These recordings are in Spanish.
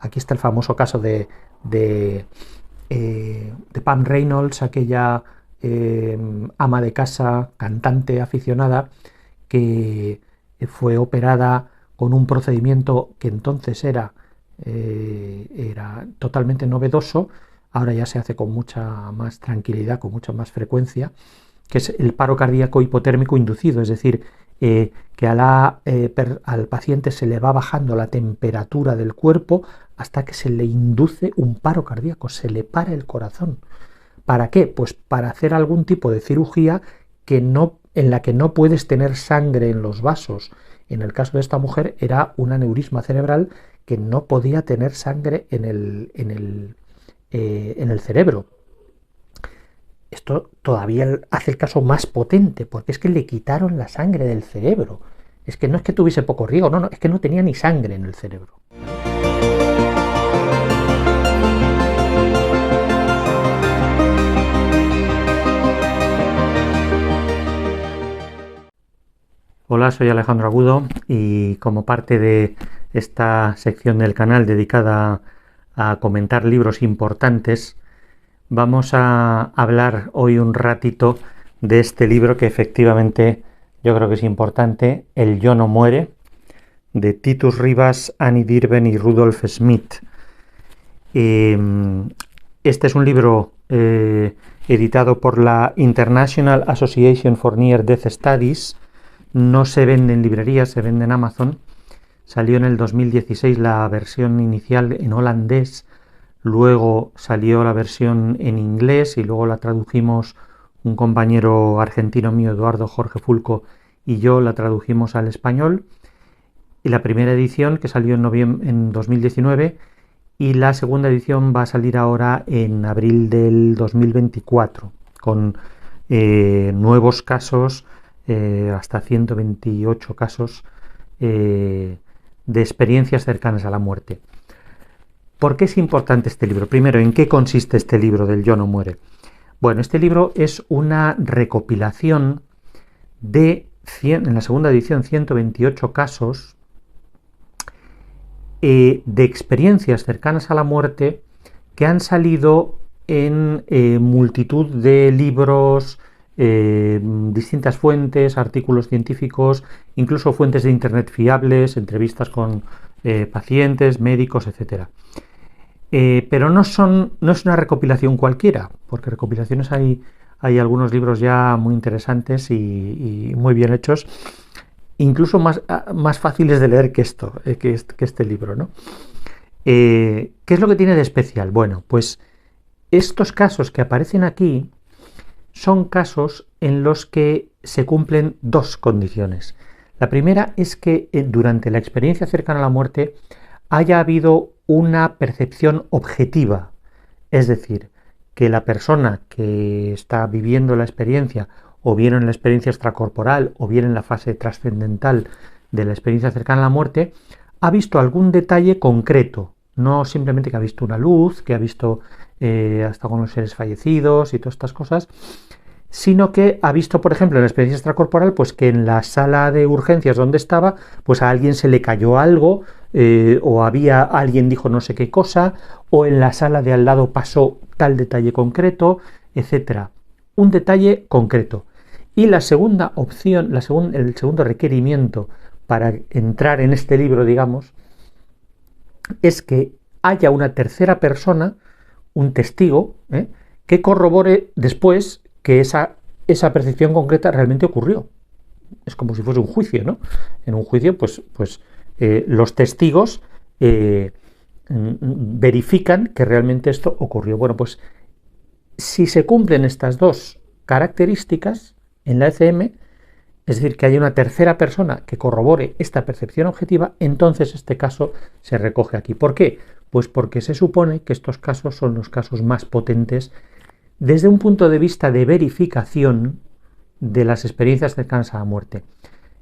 Aquí está el famoso caso de, de Pam Reynolds, aquella ama de casa, cantante aficionada, que fue operada con un procedimiento que entonces era totalmente novedoso, ahora ya se hace con mucha más tranquilidad, con mucha más frecuencia, que es el paro cardíaco hipotérmico inducido, es decir, que al paciente se le va bajando la temperatura del cuerpo hasta que se le induce un paro cardíaco, se le para el corazón. ¿Para qué? Pues para hacer algún tipo de cirugía en la que no puedes tener sangre en los vasos. En el caso de esta mujer era un aneurisma cerebral que no podía tener sangre en el cerebro. Esto todavía hace el caso más potente, porque es que le quitaron la sangre del cerebro. Es que no es que tuviese poco riego, no, es que no tenía ni sangre en el cerebro. Hola, soy Alejandro Agudo y como parte de esta sección del canal dedicada a comentar libros importantes, vamos a hablar hoy un ratito de este libro que efectivamente yo creo que es importante, El yo no muere, de Titus Rivas, Annie Dirven y Rudolf Smith. Este es un libro editado por la International Association for Near Death Studies. No se vende en librerías, se vende en Amazon. Salió en el 2016 la versión inicial en holandés, luego salió la versión en inglés y luego la tradujimos un compañero argentino mío, Eduardo Jorge Fulco, y yo la tradujimos al español. Y la primera edición que salió en 2019 y la segunda edición va a salir ahora en abril del 2024 con nuevos casos, hasta 128 casos de experiencias cercanas a la muerte. ¿Por qué es importante este libro? Primero, ¿en qué consiste este libro del Yo no muere? Bueno, este libro es una recopilación en la segunda edición, 128 casos de experiencias cercanas a la muerte que han salido en multitud de libros, distintas fuentes, artículos científicos, incluso fuentes de internet fiables, entrevistas con pacientes, médicos, etc. Pero no es una recopilación cualquiera, porque recopilaciones hay algunos libros ya muy interesantes y muy bien hechos, incluso más fáciles de leer que este libro, ¿no? ¿Qué es lo que tiene de especial? Bueno, pues estos casos que aparecen aquí son casos en los que se cumplen dos condiciones. La primera es que durante la experiencia cercana a la muerte haya habido una percepción objetiva, es decir, que la persona que está viviendo la experiencia, o bien en la experiencia extracorporal, o bien en la fase trascendental de la experiencia cercana a la muerte, ha visto algún detalle concreto, no simplemente que ha visto una luz, que ha visto hasta con los seres fallecidos y todas estas cosas, sino que ha visto, por ejemplo, en la experiencia extracorporal, pues que en la sala de urgencias donde estaba, pues a alguien se le cayó algo, o alguien dijo no sé qué cosa, o en la sala de al lado pasó tal detalle concreto, etcétera. Un detalle concreto. Y la segunda opción, el segundo requerimiento para entrar en este libro, digamos, es que haya una tercera persona, un testigo, que corrobore después que esa percepción concreta realmente ocurrió. Es como si fuese un juicio, ¿no? En un juicio, pues los testigos verifican que realmente esto ocurrió. Bueno, pues si se cumplen estas dos características en la ECM, es decir, que haya una tercera persona que corrobore esta percepción objetiva, entonces este caso se recoge aquí. ¿Por qué? Pues porque se supone que estos casos son los casos más potentes desde un punto de vista de verificación de las experiencias cercanas a la muerte.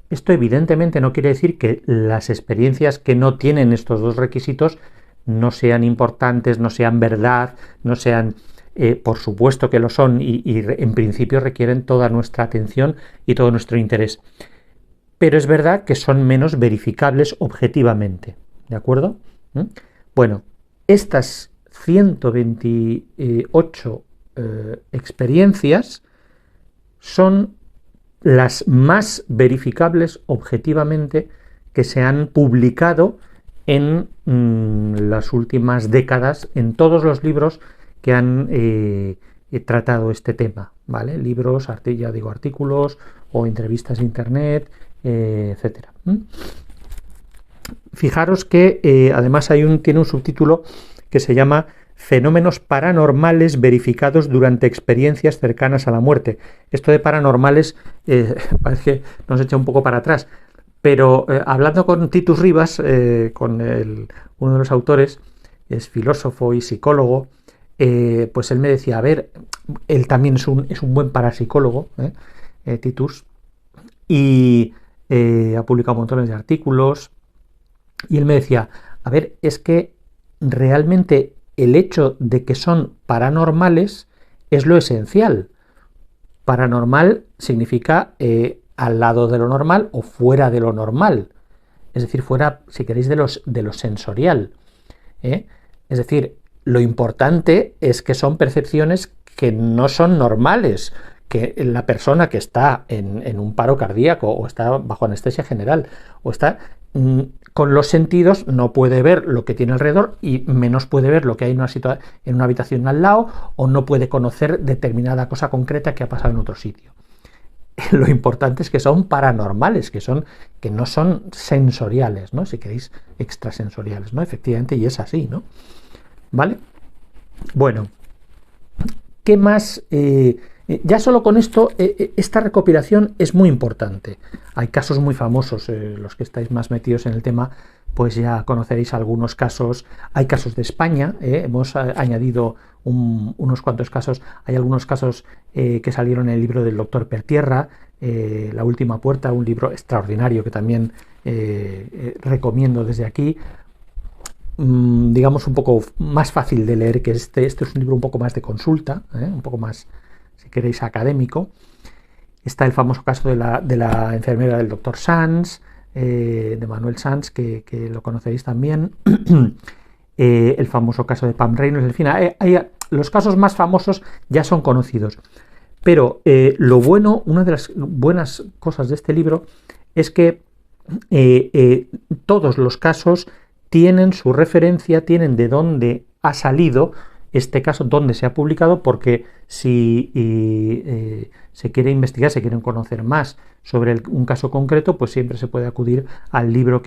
Esto evidentemente no quiere decir que las experiencias que no tienen estos dos requisitos no sean importantes, no sean verdad, no sean... por supuesto que lo son y en principio requieren toda nuestra atención y todo nuestro interés. Pero es verdad que son menos verificables objetivamente. ¿De acuerdo? Bueno, estas 128 experiencias son las más verificables objetivamente que se han publicado en las últimas décadas en todos los libros que han tratado este tema, ¿vale? Libros, ya digo, artículos o entrevistas de internet, etcétera. Fijaros que además tiene un subtítulo que se llama Fenómenos paranormales verificados durante experiencias cercanas a la muerte. Esto de paranormales parece que nos echa un poco para atrás, pero hablando con Titus Rivas, uno de los autores, es filósofo y psicólogo, pues él me decía, a ver, él también es un buen parapsicólogo, Titus, y ha publicado montones de artículos, y él me decía, a ver, es que realmente el hecho de que son paranormales es lo esencial. Paranormal significa al lado de lo normal o fuera de lo normal. Es decir, fuera, si queréis, de lo sensorial. Es decir, lo importante es que son percepciones que no son normales, que la persona que está en un paro cardíaco o está bajo anestesia general o está con los sentidos no puede ver lo que tiene alrededor y menos puede ver lo que hay en una habitación al lado, o no puede conocer determinada cosa concreta que ha pasado en otro sitio. Lo importante es que son paranormales, que no son sensoriales, ¿no? Si queréis, extrasensoriales, ¿no? Efectivamente, y es así, ¿no? ¿Vale? Bueno, ¿qué más? Ya solo con esto, esta recopilación es muy importante. Hay casos muy famosos, los que estáis más metidos en el tema, pues ya conoceréis algunos casos. Hay casos de España, hemos añadido unos cuantos casos. Hay algunos casos que salieron en el libro del doctor Pertierra, La última puerta, un libro extraordinario que también recomiendo desde aquí. Digamos un poco más fácil de leer que este es un libro un poco más de consulta, un poco más, si queréis, académico. Está el famoso caso de la enfermera del doctor Sanz, de Manuel Sanz, que lo conocéis también. El famoso caso de Pam Reynolds. En fin, los casos más famosos ya son conocidos. Pero una de las buenas cosas de este libro es que todos los casos tienen su referencia, tienen de dónde ha salido este caso, dónde se ha publicado, porque si se quiere investigar, se quieren conocer más sobre un caso concreto, pues siempre se puede acudir al libro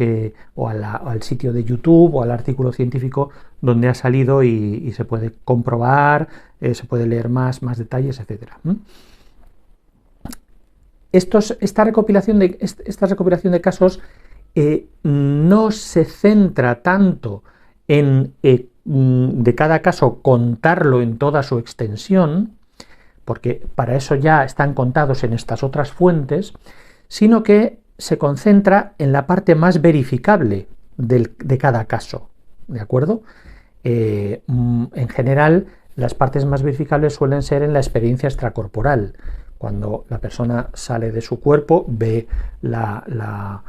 o al sitio de YouTube o al artículo científico donde ha salido y se puede comprobar, se puede leer más detalles, etc. Esta recopilación de casos no se centra tanto en de cada caso contarlo en toda su extensión, porque para eso ya están contados en estas otras fuentes, sino que se concentra en la parte más verificable de cada caso, ¿de acuerdo? En general, las partes más verificables suelen ser en la experiencia extracorporal, cuando la persona sale de su cuerpo, ve la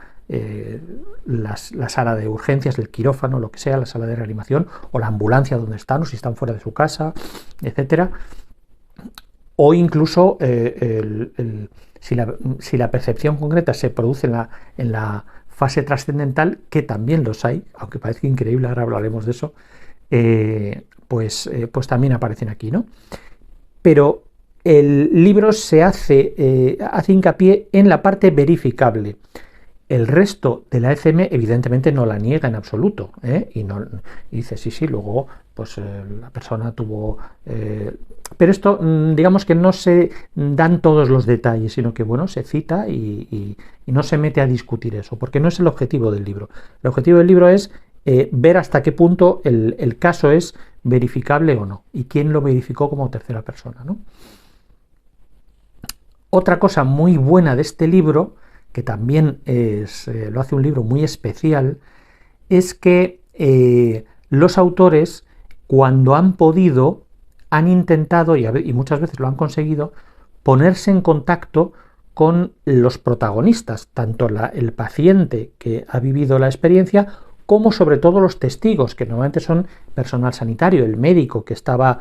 sala de urgencias, el quirófano, lo que sea, la sala de reanimación o la ambulancia donde están, o si están fuera de su casa, etcétera. O incluso si la percepción concreta se produce en la fase trascendental, que también los hay, aunque parezca increíble, ahora hablaremos de eso, pues también aparecen aquí, ¿no? Pero el libro hace hincapié en la parte verificable. El resto de la ECM evidentemente no la niega en absoluto, y dice sí, luego pues la persona tuvo... pero esto, digamos que no se dan todos los detalles, sino que bueno, se cita y no se mete a discutir eso, porque no es el objetivo del libro. El objetivo del libro es ver hasta qué punto el caso es verificable o no, y quién lo verificó como tercera persona, ¿no? Otra cosa muy buena de este libro, que también lo hace un libro muy especial, es que los autores, cuando han podido, han intentado, y muchas veces lo han conseguido, ponerse en contacto con los protagonistas, tanto el paciente que ha vivido la experiencia como sobre todo los testigos, que normalmente son personal sanitario, el médico que estaba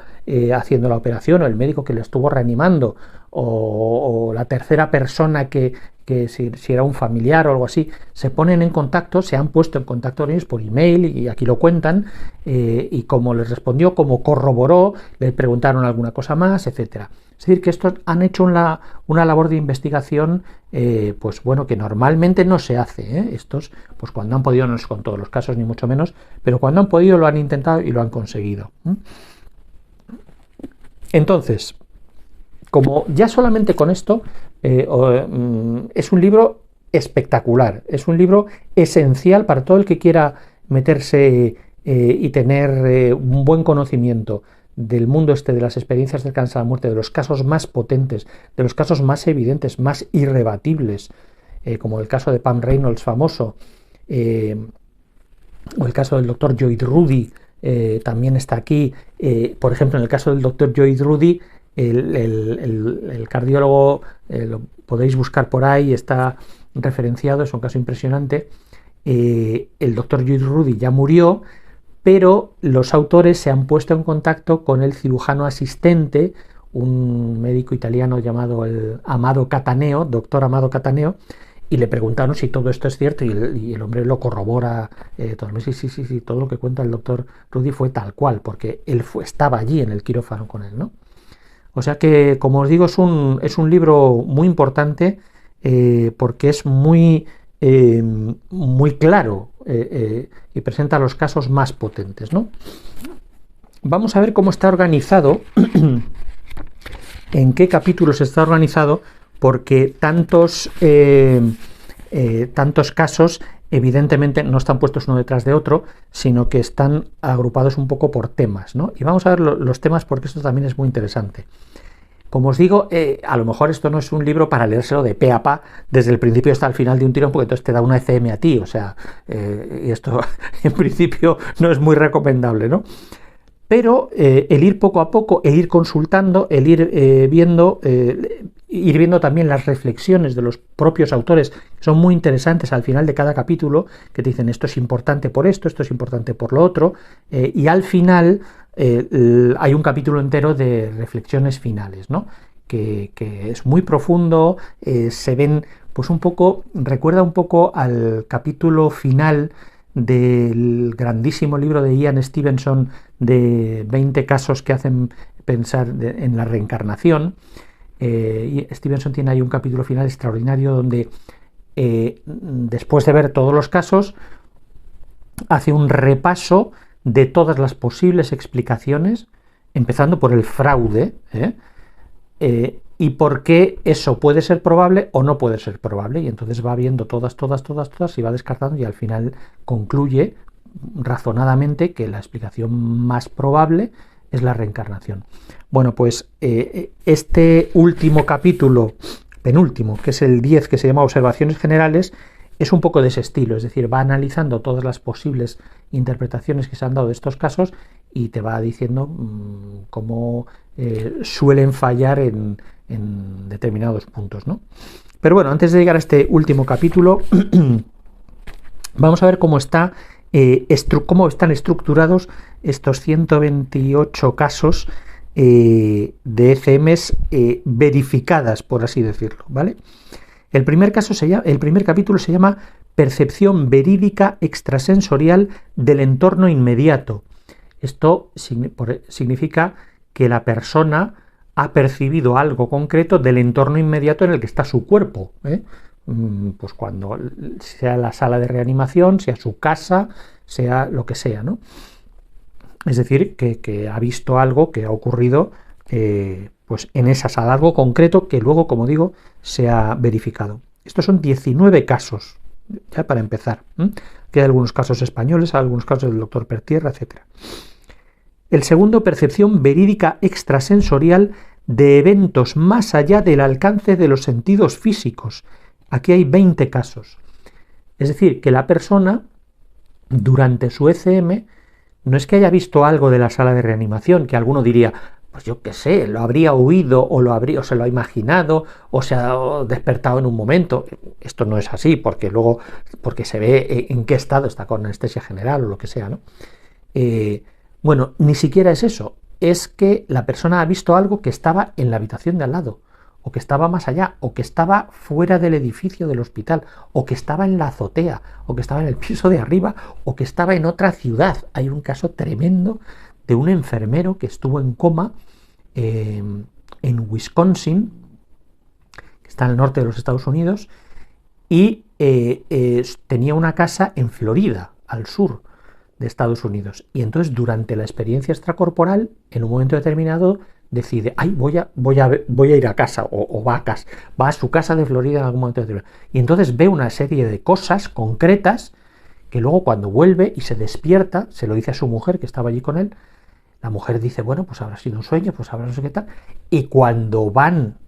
haciendo la operación, o el médico que le estuvo reanimando, o la tercera persona que si era un familiar o algo así, se ponen en contacto, se han puesto en contacto con ellos por email, y aquí lo cuentan, y cómo les respondió, cómo corroboró, le preguntaron alguna cosa más, etcétera. Es decir, que estos han hecho una labor de investigación, pues bueno, que normalmente no se hace, ¿eh? Estos, pues cuando han podido, no es con todos los casos ni mucho menos, pero cuando han podido lo han intentado y lo han conseguido. Entonces, como ya solamente con esto, es un libro espectacular, es un libro esencial para todo el que quiera meterse y tener un buen conocimiento del mundo de las experiencias cercanas a la muerte, de los casos más potentes, de los casos más evidentes, más irrebatibles, como el caso de Pam Reynolds famoso, o el caso del doctor Lloyd Rudy, también está aquí. Por ejemplo, en el caso del doctor Lloyd Rudy, el cardiólogo, lo podéis buscar por ahí, está referenciado, es un caso impresionante. El doctor Lloyd Rudy ya murió, pero los autores se han puesto en contacto con el cirujano asistente, un médico italiano llamado el Amado Cataneo, doctor Amado Cataneo, y le preguntaron si todo esto es cierto, y el hombre lo corrobora. Sí, todo lo que cuenta el doctor Rudy fue tal cual, porque él estaba allí en el quirófano con él, ¿no? O sea que, como os digo, es un libro muy importante, porque es muy claro, y presenta los casos más potentes, ¿no? Vamos a ver cómo está organizado, en qué capítulos está organizado, porque tantos casos evidentemente no están puestos uno detrás de otro, sino que están agrupados un poco por temas, ¿no? Y vamos a ver los temas, porque esto también es muy interesante. Como os digo, a lo mejor esto no es un libro para leérselo de pe a pa desde el principio hasta el final de un tirón, porque entonces te da una ECM a ti, o sea, y esto en principio no es muy recomendable, ¿no? Pero el ir poco a poco, el ir consultando, el ir viendo también las reflexiones de los propios autores, que son muy interesantes al final de cada capítulo, que te dicen esto es importante por esto es importante por lo otro, y al final hay un capítulo entero de reflexiones finales, ¿no? Que es muy profundo, se ven, pues un poco, recuerda un poco al capítulo final del grandísimo libro de Ian Stevenson de 20 casos que hacen pensar en la reencarnación. Y Stevenson tiene ahí un capítulo final extraordinario donde, después de ver todos los casos, hace un repaso de todas las posibles explicaciones, empezando por el fraude, y por qué eso puede ser probable o no puede ser probable, y entonces va viendo todas, y va descartando, y al final concluye razonadamente que la explicación más probable es la reencarnación. Bueno, pues este último capítulo, penúltimo, que es el 10, que se llama Observaciones Generales, es un poco de ese estilo, es decir, va analizando todas las posibles interpretaciones que se han dado de estos casos y te va diciendo cómo suelen fallar en determinados puntos, ¿no? Pero bueno, antes de llegar a este último capítulo, vamos a ver cómo están estructurados estos 128 casos de ECMs verificadas, por así decirlo, ¿vale? El primer capítulo se llama Percepción verídica extrasensorial del entorno inmediato. Esto significa que la persona ha percibido algo concreto del entorno inmediato en el que está su cuerpo, pues cuando sea la sala de reanimación, sea su casa, sea lo que sea, ¿no? Es decir, que ha visto algo que ha ocurrido pues en esa sala, algo concreto que luego, como digo, se ha verificado. Estos son 19 casos, ya para empezar. Que hay algunos casos españoles, algunos casos del doctor Pertierra, etc. El segundo, percepción verídica extrasensorial de eventos más allá del alcance de los sentidos físicos. Aquí hay 20 casos. Es decir, que la persona, durante su ECM, no es que haya visto algo de la sala de reanimación, que alguno diría, pues yo qué sé, lo habría oído o se lo ha imaginado o se ha despertado en un momento. Esto no es así, porque se ve en qué estado está con anestesia general o lo que sea, ¿no? Bueno, ni siquiera es eso, es que la persona ha visto algo que estaba en la habitación de al lado, o que estaba más allá, o que estaba fuera del edificio del hospital, o que estaba en la azotea, o que estaba en el piso de arriba, o que estaba en otra ciudad. Hay un caso tremendo de un enfermero que estuvo en coma en Wisconsin, que está al norte de los Estados Unidos, y tenía una casa en Florida, al sur de Estados Unidos. Y entonces, durante la experiencia extracorporal, en un momento determinado, decide, ay, voy a ir a casa, o va a su casa de Florida en algún momento determinado. Y entonces ve una serie de cosas concretas que luego, cuando vuelve y se despierta, se lo dice a su mujer, que estaba allí con él. La mujer dice, bueno, pues habrá sido un sueño, pues habrá no sé qué tal. Y cuando van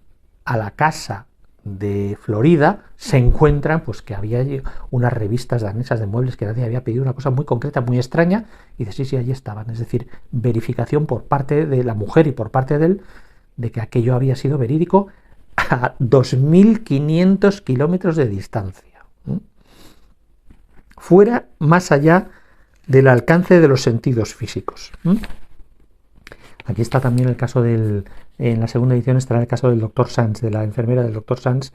a la casa de Florida, se encuentran pues que había unas revistas danesas de muebles que nadie había pedido, una cosa muy concreta, muy extraña, y dice, sí, allí estaban. Es decir, verificación por parte de la mujer y por parte de él de que aquello había sido verídico a 2.500 kilómetros de distancia. Fuera, más allá del alcance de los sentidos físicos. Aquí está también el caso en la segunda edición estará el caso del doctor Sands, de la enfermera del doctor Sands,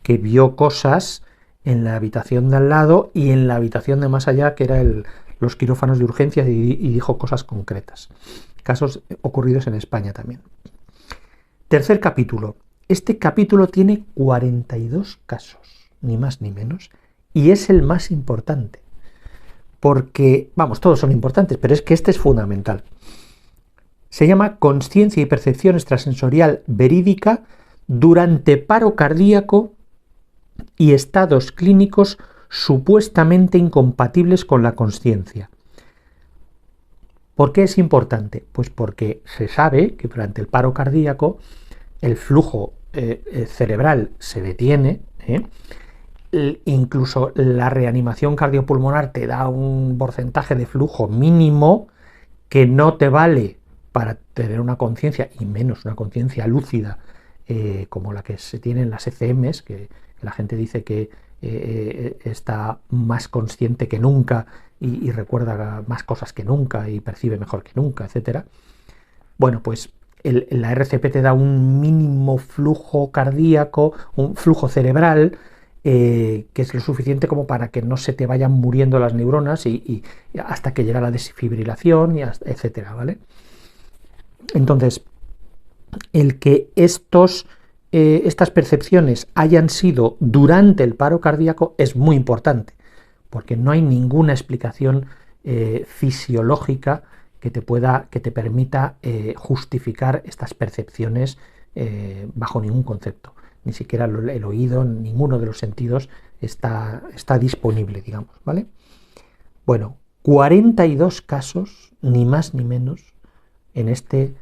que vio cosas en la habitación de al lado y en la habitación de más allá, que era los quirófanos de urgencias, y dijo cosas concretas. Casos ocurridos en España también. Tercer capítulo. Este capítulo tiene 42 casos, ni más ni menos, y es el más importante. Porque, vamos, todos son importantes, pero es que este es fundamental. Se llama Consciencia y percepción extrasensorial verídica durante paro cardíaco y estados clínicos supuestamente incompatibles con la consciencia. ¿Por qué es importante? Pues porque se sabe que durante el paro cardíaco el flujo cerebral se detiene, incluso la reanimación cardiopulmonar te da un porcentaje de flujo mínimo que no te vale para tener una conciencia, y menos una conciencia lúcida como la que se tiene en las ECMs, que la gente dice que está más consciente que nunca y recuerda más cosas que nunca y percibe mejor que nunca, etc. Bueno, pues la RCP te da un mínimo flujo cardíaco, un flujo cerebral, que es lo suficiente como para que no se te vayan muriendo las neuronas y hasta que llega la desfibrilación, etcétera, ¿vale? Entonces, el que estas percepciones hayan sido durante el paro cardíaco es muy importante, porque no hay ninguna explicación fisiológica que te permita justificar estas percepciones bajo ningún concepto. Ni siquiera el oído, ninguno de los sentidos está disponible, digamos, ¿vale? Bueno, 42 casos, ni más ni menos, en este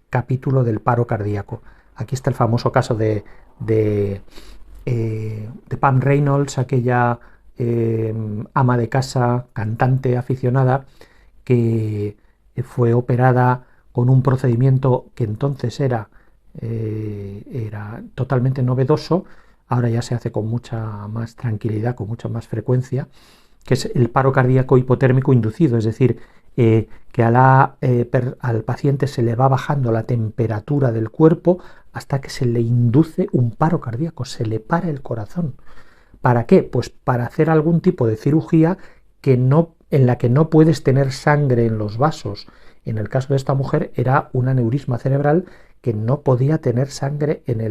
capítulo del paro cardíaco. Aquí está el famoso caso de Pam Reynolds, aquella ama de casa, cantante aficionada, que fue operada con un procedimiento que entonces era totalmente novedoso, ahora ya se hace con mucha más tranquilidad, con mucha más frecuencia, que es el paro cardíaco hipotérmico inducido, es decir, que al paciente se le va bajando la temperatura del cuerpo hasta que se le induce un paro cardíaco, se le para el corazón. ¿Para qué? Pues para hacer algún tipo de cirugía en la que no puedes tener sangre en los vasos. En el caso de esta mujer era un aneurisma cerebral que no podía tener sangre en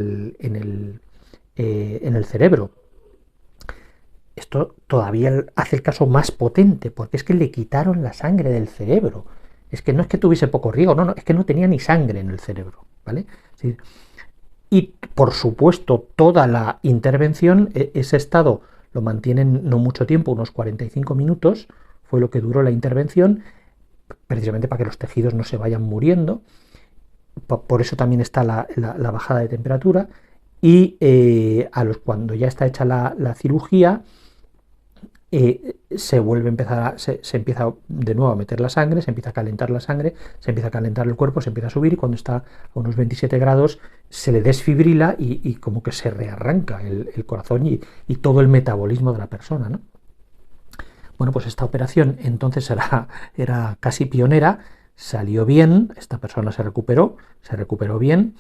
el cerebro. Esto todavía hace el caso más potente, porque es que le quitaron la sangre del cerebro. Es que no es que tuviese poco riego, no, es que no tenía ni sangre en el cerebro, ¿vale? Sí. Y, por supuesto, toda la intervención, ese estado lo mantienen no mucho tiempo, unos 45 minutos, fue lo que duró la intervención, precisamente para que los tejidos no se vayan muriendo. Por eso también está la bajada de temperatura. Y cuando ya está hecha la cirugía, se vuelve a empezar se empieza de nuevo a meter la sangre, se empieza a calentar la sangre, se empieza a calentar el cuerpo, se empieza a subir y cuando está a unos 27 grados se le desfibrila y como que se rearranca el corazón y todo el metabolismo de la persona, ¿no? Bueno, pues esta operación entonces era casi pionera, salió bien, esta persona se recuperó bien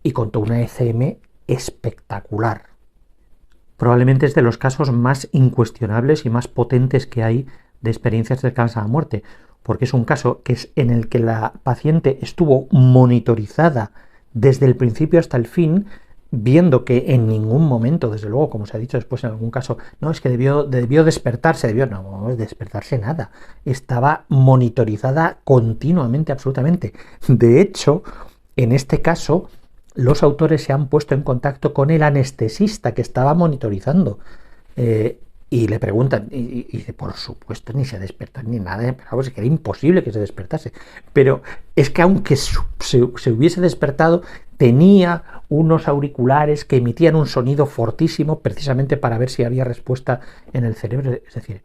y contó una ECM espectacular. Probablemente es de los casos más incuestionables y más potentes que hay de experiencias cercanas a la muerte, porque es un caso que es en el que la paciente estuvo monitorizada desde el principio hasta el fin, viendo que en ningún momento, desde luego, como se ha dicho después en algún caso, no, es que debió despertarse, no despertarse nada, estaba monitorizada continuamente, absolutamente. De hecho, en este caso, los autores se han puesto en contacto con el anestesista que estaba monitorizando y le preguntan, y dice, por supuesto, ni se despertó ni nada, pero es que era imposible que se despertase. Pero es que aunque se hubiese despertado, tenía unos auriculares que emitían un sonido fortísimo precisamente para ver si había respuesta en el cerebro. Es decir,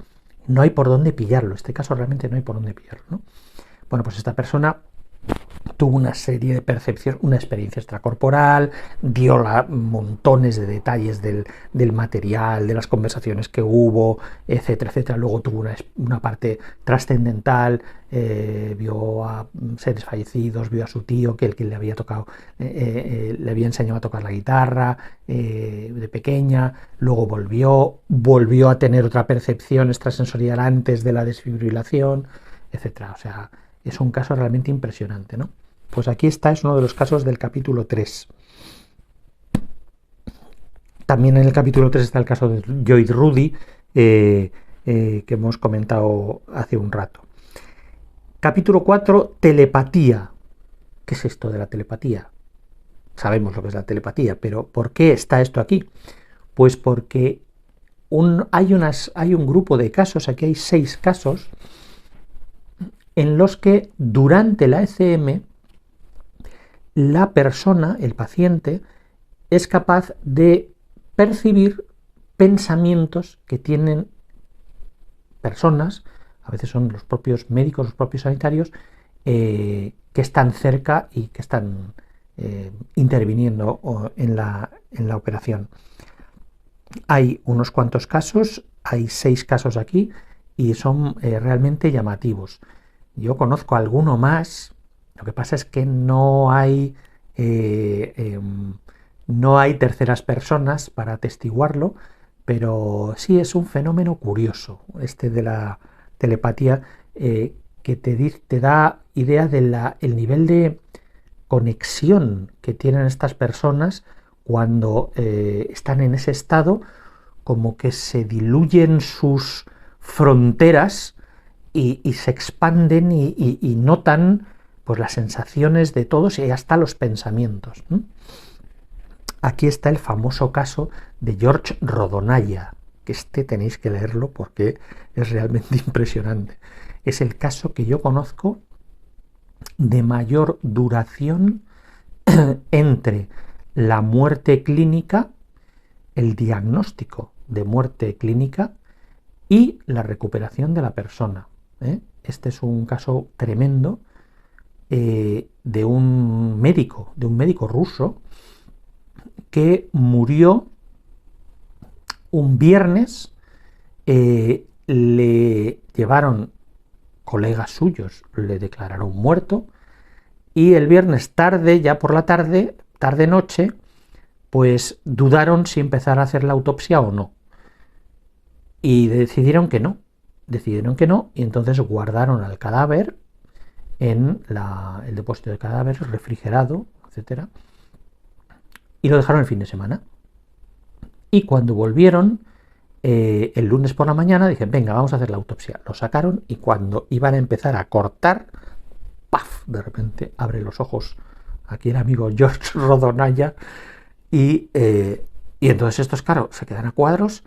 no hay por dónde pillarlo. Este caso realmente no hay por dónde pillarlo, ¿no? Bueno, pues esta persona tuvo una serie de percepciones, una experiencia extracorporal, dio montones de detalles del material, de las conversaciones que hubo, etcétera, etcétera. Luego tuvo una parte trascendental, vio a seres fallecidos, vio a su tío, que le había tocado, le había enseñado a tocar la guitarra de pequeña, luego volvió a tener otra percepción extrasensorial antes de la desfibrilación, etcétera. O sea, es un caso realmente impresionante, ¿no? Pues aquí está, es uno de los casos del capítulo 3. También en el capítulo 3 está el caso de Joy Rudy, que hemos comentado hace un rato. Capítulo 4, telepatía. ¿Qué es esto de la telepatía? Sabemos lo que es la telepatía, pero ¿por qué está esto aquí? Pues porque hay un grupo de casos, aquí hay 6 casos, en los que durante la ECM la persona, el paciente, es capaz de percibir pensamientos que tienen personas, a veces son los propios médicos, los propios sanitarios, que están cerca y que están interviniendo en la operación. Hay unos cuantos casos, hay 6 casos aquí y son realmente llamativos. Yo conozco alguno más, lo que pasa es que no hay terceras personas para atestiguarlo, pero sí es un fenómeno curioso este de la telepatía, que te da idea del nivel de conexión que tienen estas personas cuando están en ese estado, como que se diluyen sus fronteras y se expanden y notan pues las sensaciones de todos y hasta los pensamientos, ¿no? Aquí está el famoso caso de George Rodonaya, que tenéis que leerlo porque es realmente impresionante. Es el caso que yo conozco de mayor duración entre la muerte clínica, el diagnóstico de muerte clínica y la recuperación de la persona. Este es un caso tremendo de un médico ruso que murió un viernes, le llevaron colegas suyos, le declararon muerto y el viernes tarde, ya por la tarde, tarde-noche, pues dudaron si empezar a hacer la autopsia o no. Y decidieron que no, y entonces guardaron al cadáver en el depósito de cadáveres, refrigerado, etcétera, y lo dejaron el fin de semana. Y cuando volvieron, el lunes por la mañana, dicen, venga, vamos a hacer la autopsia. Lo sacaron y cuando iban a empezar a cortar, ¡paf! De repente abre los ojos aquí el amigo George Rodonaya y entonces estos, claro, se quedan a cuadros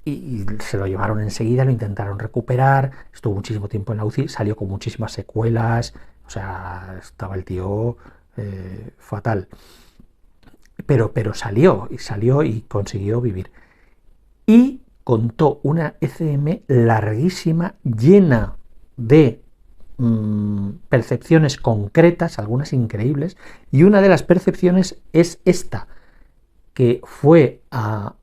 y se lo llevaron enseguida, lo intentaron recuperar, estuvo muchísimo tiempo en la UCI, salió con muchísimas secuelas, o sea, estaba el tío fatal. Pero salió y consiguió vivir. Y contó una ECM larguísima, llena de percepciones concretas, algunas increíbles, y una de las percepciones es esta, que fue a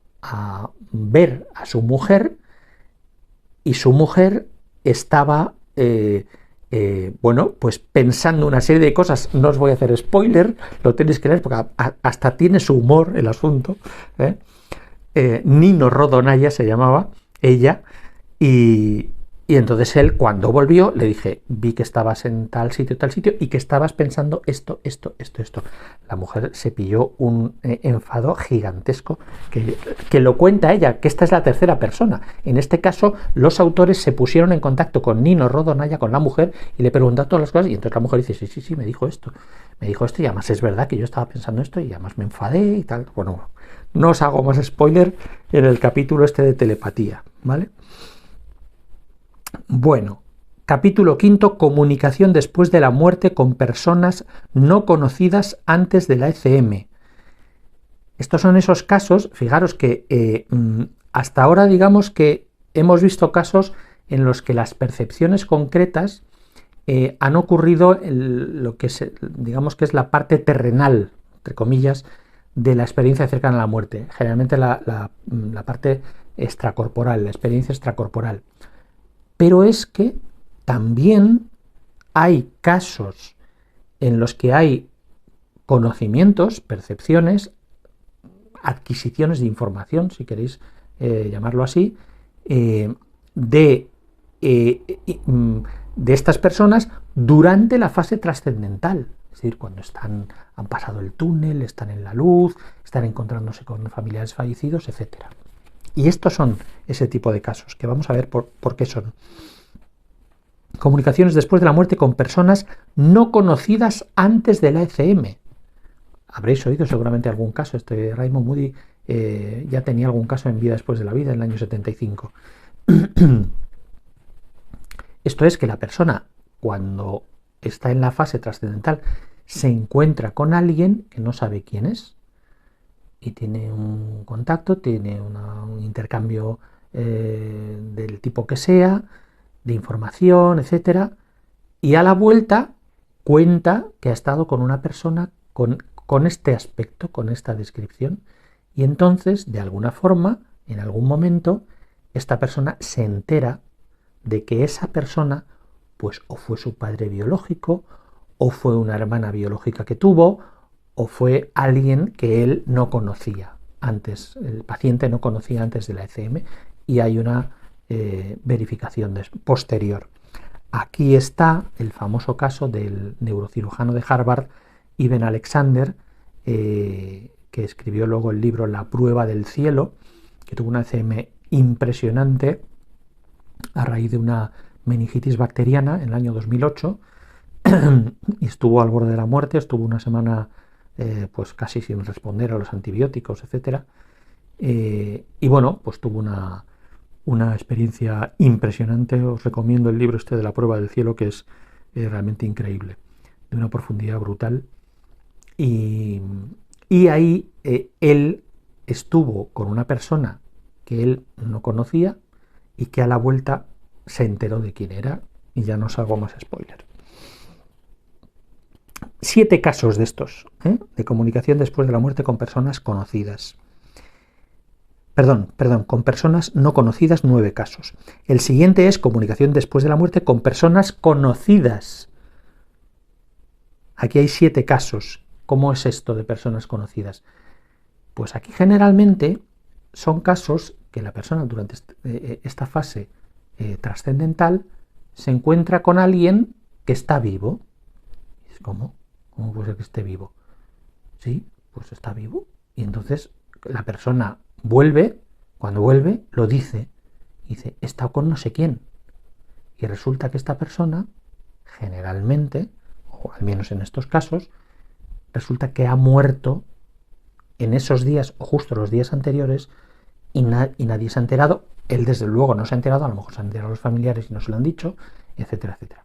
ver a su mujer y su mujer estaba bueno, pues pensando una serie de cosas. No os voy a hacer spoiler, lo tenéis que leer porque hasta tiene su humor el asunto, ¿eh? Nino Rodonaya se llamaba ella, y entonces él, cuando volvió, le dije, vi que estabas en tal sitio y que estabas pensando esto. La mujer se pilló un enfado gigantesco que lo cuenta ella, que esta es la tercera persona. En este caso, los autores se pusieron en contacto con Nino Rodonaya, con la mujer, y le preguntaron todas las cosas, y entonces la mujer dice, sí, me dijo esto, y además es verdad que yo estaba pensando esto, y además me enfadé y tal. Bueno, no os hago más spoiler en el capítulo este de telepatía, ¿vale? Bueno, capítulo quinto, comunicación después de la muerte con personas no conocidas antes de la ECM. Estos son esos casos, fijaros que hasta ahora digamos que hemos visto casos en los que las percepciones concretas han ocurrido en lo que digamos que es la parte terrenal, entre comillas, de la experiencia cercana a la muerte, generalmente la parte extracorporal, la experiencia extracorporal. Pero es que también hay casos en los que hay conocimientos, percepciones, adquisiciones de información, si queréis llamarlo así, de estas personas durante la fase trascendental. Es decir, cuando han pasado el túnel, están en la luz, están encontrándose con familiares fallecidos, etc. Y estos son ese tipo de casos, que vamos a ver por qué son. Comunicaciones después de la muerte con personas no conocidas antes de la ECM. Habréis oído seguramente algún caso. Raymond Moody ya tenía algún caso en Vida después de la vida, en el año 75. Esto es que la persona, cuando está en la fase trascendental, se encuentra con alguien que no sabe quién es, y tiene un contacto, tiene un intercambio del tipo que sea, de información, etcétera, y a la vuelta cuenta que ha estado con una persona con este aspecto, con esta descripción, y entonces, de alguna forma, en algún momento, esta persona se entera de que esa persona, pues o fue su padre biológico, o fue una hermana biológica que tuvo, o fue alguien que él no conocía antes, el paciente no conocía antes de la ECM, y hay una verificación posterior. Aquí está el famoso caso del neurocirujano de Harvard, Iben Alexander, que escribió luego el libro La prueba del cielo, que tuvo una ECM impresionante a raíz de una meningitis bacteriana en el año 2008, y estuvo al borde de la muerte, estuvo una semana pues casi sin responder a los antibióticos, etc. Y bueno, pues tuvo una experiencia impresionante. Os recomiendo el libro este de La prueba del cielo, que es realmente increíble, de una profundidad brutal. Y ahí él estuvo con una persona que él no conocía y que a la vuelta se enteró de quién era, y ya no os hago más spoiler. 7 casos de estos, de comunicación después de la muerte con personas conocidas. Perdón, con personas no conocidas, 9 casos. El siguiente es comunicación después de la muerte con personas conocidas. Aquí hay 7 casos. ¿Cómo es esto de personas conocidas? Pues aquí generalmente son casos que la persona durante esta fase trascendental se encuentra con alguien que está vivo. ¿Cómo? ¿Cómo puede ser que esté vivo? Sí, pues está vivo. Y entonces la persona vuelve, cuando vuelve, lo dice. Dice, he estado con no sé quién. Y resulta que esta persona, generalmente, o al menos en estos casos, resulta que ha muerto en esos días, o justo los días anteriores, y nadie se ha enterado. Él, desde luego, no se ha enterado, a lo mejor se han enterado los familiares y no se lo han dicho, etcétera, etcétera.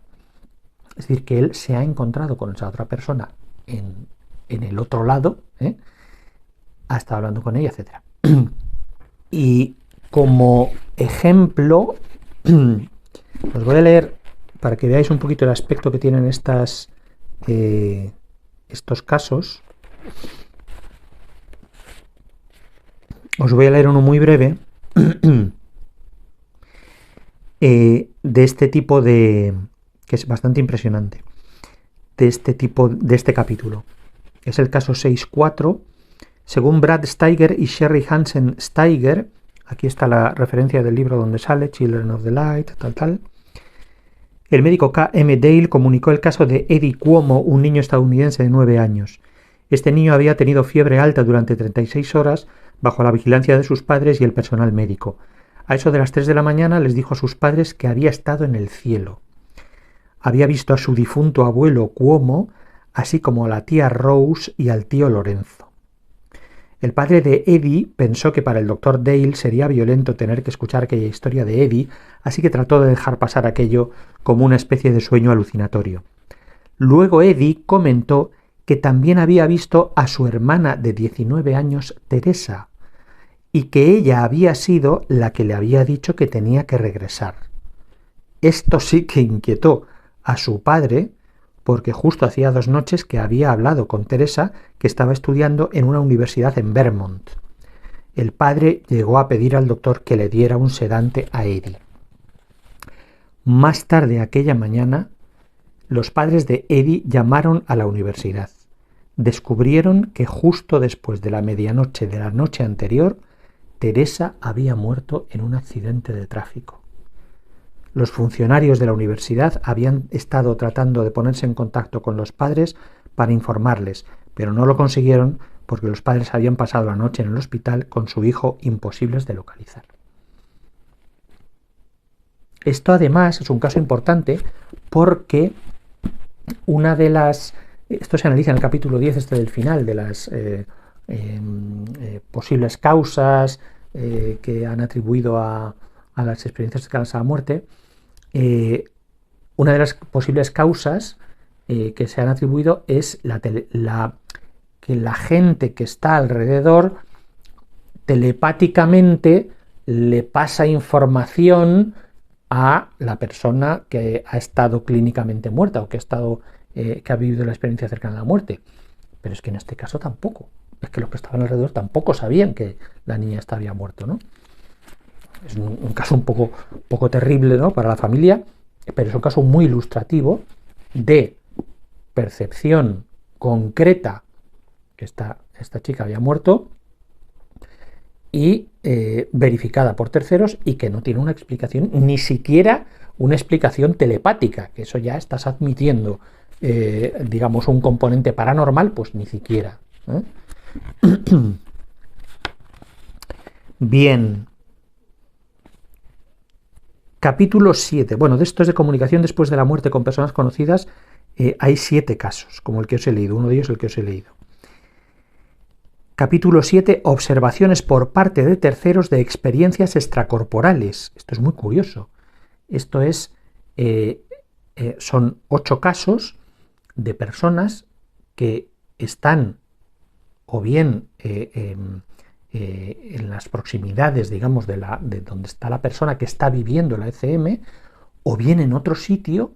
Es decir, que él se ha encontrado con esa otra persona en el otro lado, ha estado hablando con ella, etc. Y como ejemplo, os voy a leer para que veáis un poquito el aspecto que tienen estos casos. Os voy a leer uno muy breve de este tipo que es bastante impresionante, de este capítulo. Es el caso 6.4. Según Brad Steiger y Sherry Hansen Steiger, aquí está la referencia del libro donde sale, Children of the Light, tal. El médico K.M. Dale comunicó el caso de Eddie Cuomo, un niño estadounidense de 9 años. Este niño había tenido fiebre alta durante 36 horas bajo la vigilancia de sus padres y el personal médico. A eso de las 3 de la mañana les dijo a sus padres que había estado en el cielo. Había visto a su difunto abuelo Cuomo, así como a la tía Rose y al tío Lorenzo. El padre de Eddie pensó que para el doctor Dale sería violento tener que escuchar aquella historia de Eddie, así que trató de dejar pasar aquello como una especie de sueño alucinatorio. Luego Eddie comentó que también había visto a su hermana de 19 años, Teresa, y que ella había sido la que le había dicho que tenía que regresar. Esto sí que inquietó a su padre, porque justo hacía 2 noches que había hablado con Teresa, que estaba estudiando en una universidad en Vermont. El padre llegó a pedir al doctor que le diera un sedante a Eddie. Más tarde aquella mañana, los padres de Eddie llamaron a la universidad. Descubrieron que justo después de la medianoche de la noche anterior, Teresa había muerto en un accidente de tráfico. Los funcionarios de la universidad habían estado tratando de ponerse en contacto con los padres para informarles, pero no lo consiguieron porque los padres habían pasado la noche en el hospital con su hijo imposibles de localizar. Esto además es un caso importante porque esto se analiza en el capítulo 10 del final de las posibles causas que han atribuido a las experiencias cercanas a la muerte. Una de las posibles causas que se han atribuido es que la gente que está alrededor telepáticamente le pasa información a la persona que ha estado clínicamente muerta o que ha vivido la experiencia cercana a la muerte. Pero es que en este caso tampoco. Es que los que estaban alrededor tampoco sabían que la niña había muerto, ¿no? Es un caso un poco terrible, ¿no?, para la familia, pero es un caso muy ilustrativo de percepción concreta que esta chica había muerto y verificada por terceros y que no tiene una explicación, ni siquiera una explicación telepática, que eso ya estás admitiendo, digamos, un componente paranormal, pues ni siquiera. Bien. Capítulo 7. Bueno, de estos de comunicación después de la muerte con personas conocidas, hay 7 casos, como el que os he leído, uno de ellos el que os he leído. Capítulo 7. Observaciones por parte de terceros de experiencias extracorporales. Esto es muy curioso. Esto es, son 8 casos de personas que están o bien en las proximidades, digamos, de donde está la persona que está viviendo la ECM, o bien en otro sitio,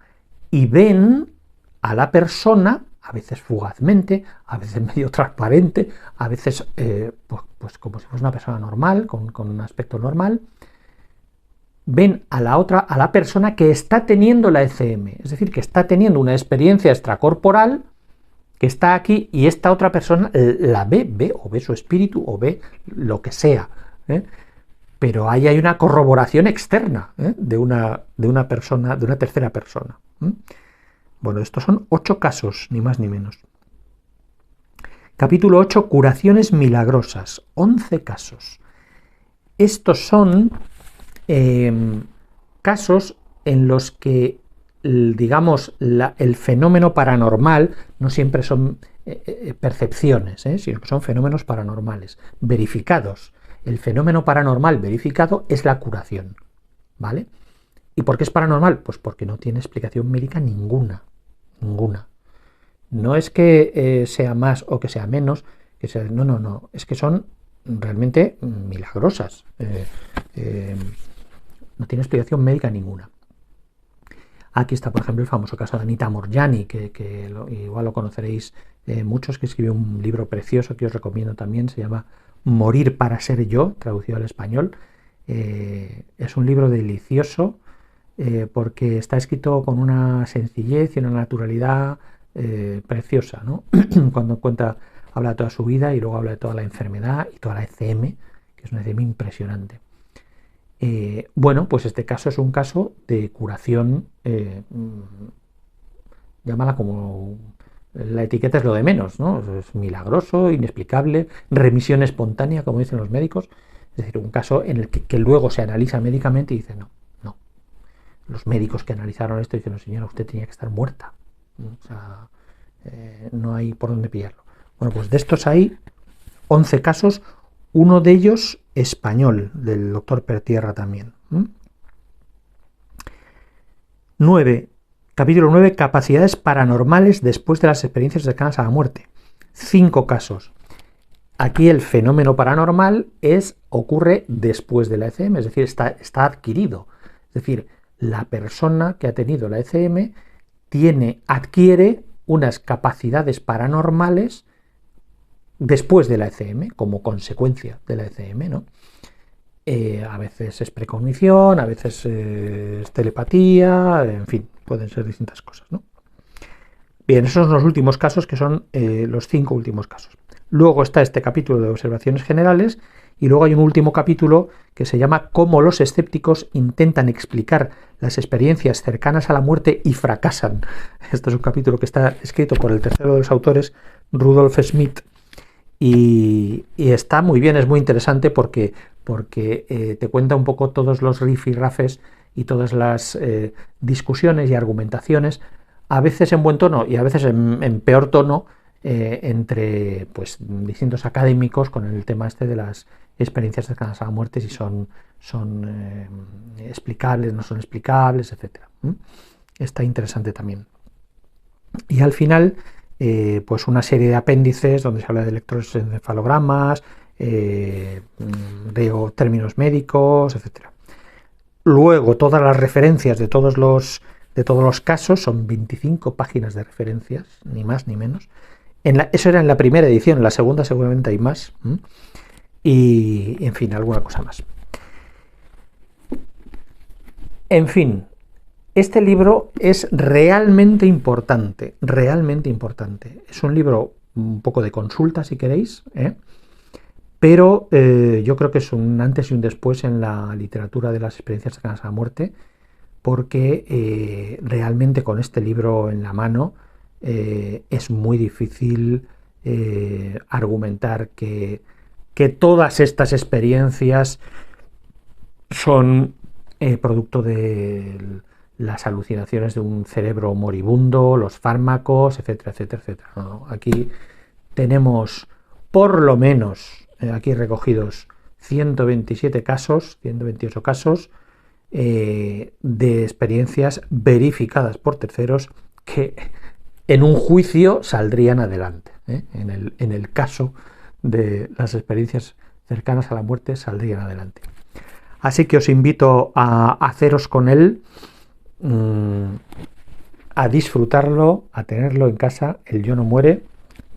y ven a la persona, a veces fugazmente, a veces medio transparente, a veces pues como si fuese una persona normal, con un aspecto normal, ven a la persona que está teniendo la ECM, es decir, que está teniendo una experiencia extracorporal, que está aquí y esta otra persona la ve o ve su espíritu o ve lo que sea, ¿eh? Pero ahí hay una corroboración externa, ¿eh?, de una persona, de una tercera persona. Bueno, estos son 8 casos, ni más ni menos. Capítulo 8, curaciones milagrosas, 11 casos. Estos son casos en los que, digamos, el fenómeno paranormal no siempre son percepciones, sino que son fenómenos paranormales verificados. El fenómeno paranormal verificado es la curación, ¿vale? ¿Y por qué es paranormal? Pues porque no tiene explicación médica ninguna. No es que sea más o que sea menos, no, es que son realmente milagrosas. No tiene explicación médica ninguna. Aquí está, por ejemplo, el famoso caso de Anita Moorjani, que igual lo conoceréis muchos, que escribió un libro precioso que os recomiendo también, se llama Morir para ser yo, traducido al español. Es un libro delicioso porque está escrito con una sencillez y una naturalidad preciosa, ¿no? Cuando habla de toda su vida y luego habla de toda la enfermedad y toda la ECM, que es una ECM impresionante. Bueno, pues este caso es un caso de curación, llámala como la etiqueta es lo de menos, ¿no? Es milagroso, inexplicable, remisión espontánea, como dicen los médicos. Es decir, un caso en el que luego se analiza médicamente y dice, no. Los médicos que analizaron esto dicen, no, señora, usted tenía que estar muerta. O sea, no hay por dónde pillarlo. Bueno, pues de estos hay 11 casos, uno de ellos español, del doctor Pertierra también. 9. Capítulo 9. Capacidades paranormales después de las experiencias cercanas a la muerte. 5 casos. Aquí el fenómeno paranormal ocurre después de la ECM, es decir, está adquirido. Es decir, la persona que ha tenido la ECM adquiere unas capacidades paranormales después de la ECM, como consecuencia de la ECM, ¿no? A veces es precognición, a veces es telepatía, en fin, pueden ser distintas cosas, ¿no? Bien, esos son los últimos casos, que son los 5 últimos casos. Luego está este capítulo de observaciones generales y luego hay un último capítulo que se llama Cómo los escépticos intentan explicar las experiencias cercanas a la muerte y fracasan. Este es un capítulo que está escrito por el tercero de los autores, Rudolf Schmidt, y está muy bien, es muy interesante porque te cuenta un poco todos los rifirrafes y todas las discusiones y argumentaciones, a veces en buen tono y a veces en peor tono, entre pues distintos académicos con el tema este de las experiencias cercanas a la muerte, si son explicables, no son explicables, etc. Está interesante también. Y al final, pues una serie de apéndices donde se habla de electroencefalogramas, de términos médicos, etc. Luego, todas las referencias de todos los casos, son 25 páginas de referencias, ni más ni menos. Eso era en la primera edición, en la segunda seguramente hay más. Y, en fin, alguna cosa más. En fin, este libro es realmente importante, realmente importante. Es un libro un poco de consulta, si queréis, pero yo creo que es un antes y un después en la literatura de las experiencias cercanas a la muerte, porque realmente con este libro en la mano es muy difícil argumentar que todas estas experiencias son producto de las alucinaciones de un cerebro moribundo, los fármacos, etcétera, etcétera, etcétera. No, aquí tenemos por lo menos aquí recogidos 127 casos, 128 casos de experiencias verificadas por terceros que en un juicio saldrían adelante. En el caso de las experiencias cercanas a la muerte saldrían adelante. Así que os invito a haceros con él, a disfrutarlo, a tenerlo en casa. El Yo no muere,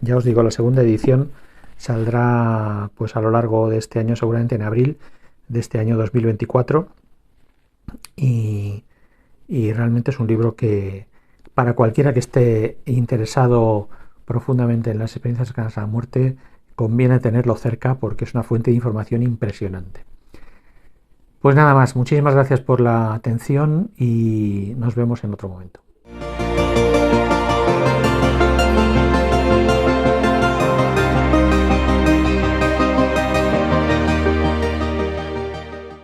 ya os digo, la segunda edición saldrá pues a lo largo de este año, seguramente en abril de este año 2024, y realmente es un libro que para cualquiera que esté interesado profundamente en las experiencias cercanas a la muerte conviene tenerlo cerca porque es una fuente de información impresionante. Pues nada más, muchísimas gracias por la atención y nos vemos en otro momento.